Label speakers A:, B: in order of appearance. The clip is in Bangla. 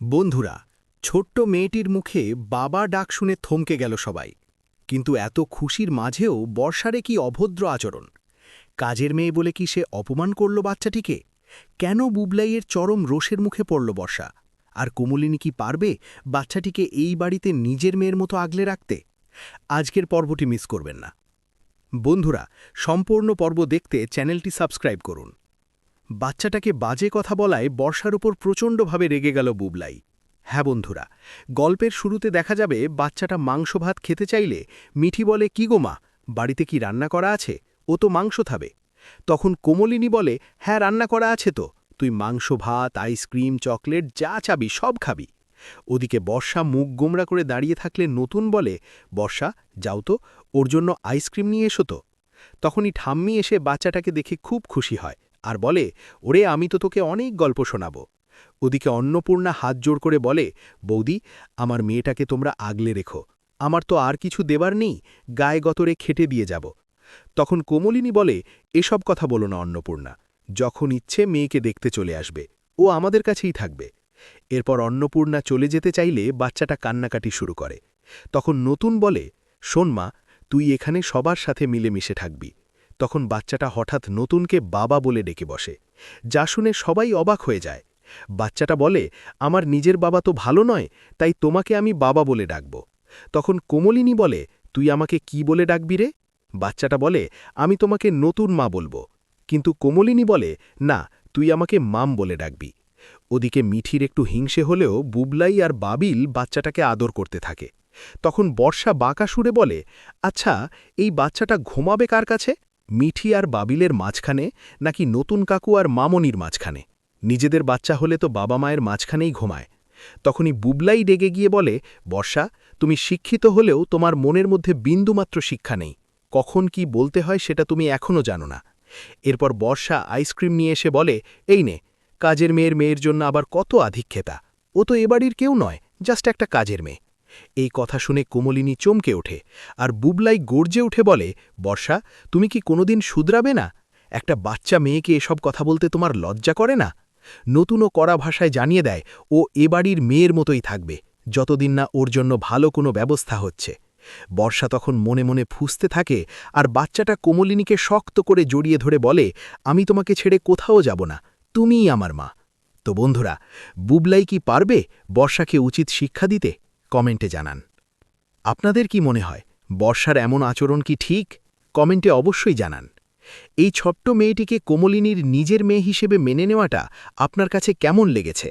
A: বন্ধুরা, ছোট্ট মেয়েটির মুখে বাবা ডাক শুনে থমকে গেল সবাই। কিন্তু এত খুশির মাঝেও বর্ষারে কি অভদ্র আচরণ! কাজের মেয়ে বলে কি সে অপমান করল বাচ্চাটিকে? কেন বুবলাইয়ের চরম রোষের মুখে পড়ল বর্ষা? আর কুমুলিনী কি পারবে বাচ্চাটিকে এই বাড়িতে নিজের মেয়ের মতো আগলে রাখতে? আজকের পর্বটি মিস করবেন না। বন্ধুরা, সম্পূর্ণ পর্ব দেখতে চ্যানেলটি সাবস্ক্রাইব করুন। বাচ্চাটাকে বাজে কথা বলায় বর্ষার উপর প্রচণ্ডভাবে রেগে গেল বুবলাই। হ্যাঁ বন্ধুরা, গল্পের শুরুতে দেখা যাবে বাচ্চাটা মাংস ভাত খেতে চাইলে মিঠি বলে, কি গো মা, বাড়িতে কি রান্না করা আছে? ও তো মাংস খাবে। তখন কোমলিনী বলে, হ্যাঁ রান্না করা আছে তো, তুই মাংস ভাত, আইসক্রিম, চকলেট যা চাবি সব খাবি। ওদিকে বর্ষা মুখ গোমরা করে দাঁড়িয়ে থাকলে নতুন বলে, বর্ষা যাও তো, ওর জন্য আইসক্রিম নিয়ে এসো তো। তখনই ঠাম্মি এসে বাচ্চাটাকে দেখে খুব খুশি হয় আর বলে, ওরে আমি তো তোকে অনেক গল্প শোনাব। ওদিকে অন্নপূর্ণা হাত জোড় করে বলে, বৌদি, আমার মেয়েটাকে তোমরা আগলে রেখো, আমার তো আর কিছু দেবার নেই, গায়ে গতরে খেটে দিয়ে যাব। তখন কোমলিনী বলে, এসব কথা বলো না অন্নপূর্ণা, যখন ইচ্ছে মেয়েকে দেখতে চলে আসবে, ও আমাদের কাছেই থাকবে। এরপর অন্নপূর্ণা চলে যেতে চাইলে বাচ্চাটা কান্নাকাটি শুরু করে। তখন নতুন বলে, শোন মা, তুই এখানে সবার সাথে মিলেমিশে থাকবি। তখন বাচ্চাটা হঠাৎ নতুনকে বাবা বলে ডেকে বসে, যা শুনে সবাই অবাক হয়ে যায়। বাচ্চাটা বলে, আমার নিজের বাবা তো ভালো নয়, তাই তোমাকে আমি বাবা বলে ডাকব। তখন কোমলিনী বলে, তুই আমাকে কি বলে ডাকবি রে? বাচ্চাটা বলে, আমি তোমাকে নতুন মা বলবো। কিন্তু কোমলিনী বলে, না, তুই আমাকে মাম বলে ডাকবি। ওদিকে মিঠির একটু হিংসে হলেও বুবলাই আর বাবিল বাচ্চাটাকে আদর করতে থাকে। তখন বর্ষা বাঁকা সুরে বলে, আচ্ছা, এই বাচ্চাটা ঘুমাবে কার কাছে? মিঠি আর বাবিলের মাঝখানে, নাকি নতুন কাকু আর মামনির মাঝখানে? নিজেদের বাচ্চা হলে তো বাবা মায়ের মাঝখানেই ঘুমায়। তখনই বুবলাই ডেগে গিয়ে বলে, বর্ষা, তুমি শিক্ষিত হলেও তোমার মনের মধ্যে বিন্দুমাত্র শিক্ষা নেই, কখন কি বলতে হয় সেটা তুমি এখনও জানো না। এরপর বর্ষা আইসক্রিম নিয়ে এসে বলে, এই নে, কাজের মেয়ের জন্য আবার কত আধিক্যতা, ও তো এ বাড়ির কেউ নয়, জাস্ট একটা কাজের মেয়ে। এই কথা শুনে কোমলিনী চমকে ওঠে আর বুবলাই গর্জে উঠে বলে, বর্ষা, তুমি কি কোনোদিন শুধরাবে না? একটা বাচ্চা মেয়েকে এসব কথা বলতে তোমার লজ্জা করে না? নতুন ও কড়া ভাষায় জানিয়ে দেয়, ও এ বাড়ির মেয়ের মতোই থাকবে, যতদিন না ওর জন্য ভালো কোনো ব্যবস্থা হচ্ছে। বর্ষা তখন মনে মনে ফুঁসতে থাকে আর বাচ্চাটা কোমলিনীকে শক্ত করে জড়িয়ে ধরে বলে, আমি তোমাকে ছেড়ে কোথাও যাব না, তুমিই আমার মা। তো বন্ধুরা, বুবলাই কি পারবে বর্ষাকে উচিত শিক্ষা দিতে? কমেন্টে জানান। আপনাদের কি মনে হয়, বর্ষার এমন আচরণ কি ঠিক? কমেন্টে অবশ্যই জানান। এই ছোট্ট মেয়েটিকে কোমলিনীর নিজের মেয়ে হিসেবে মেনে নেওয়াটা আপনার কাছে কেমন লেগেছে?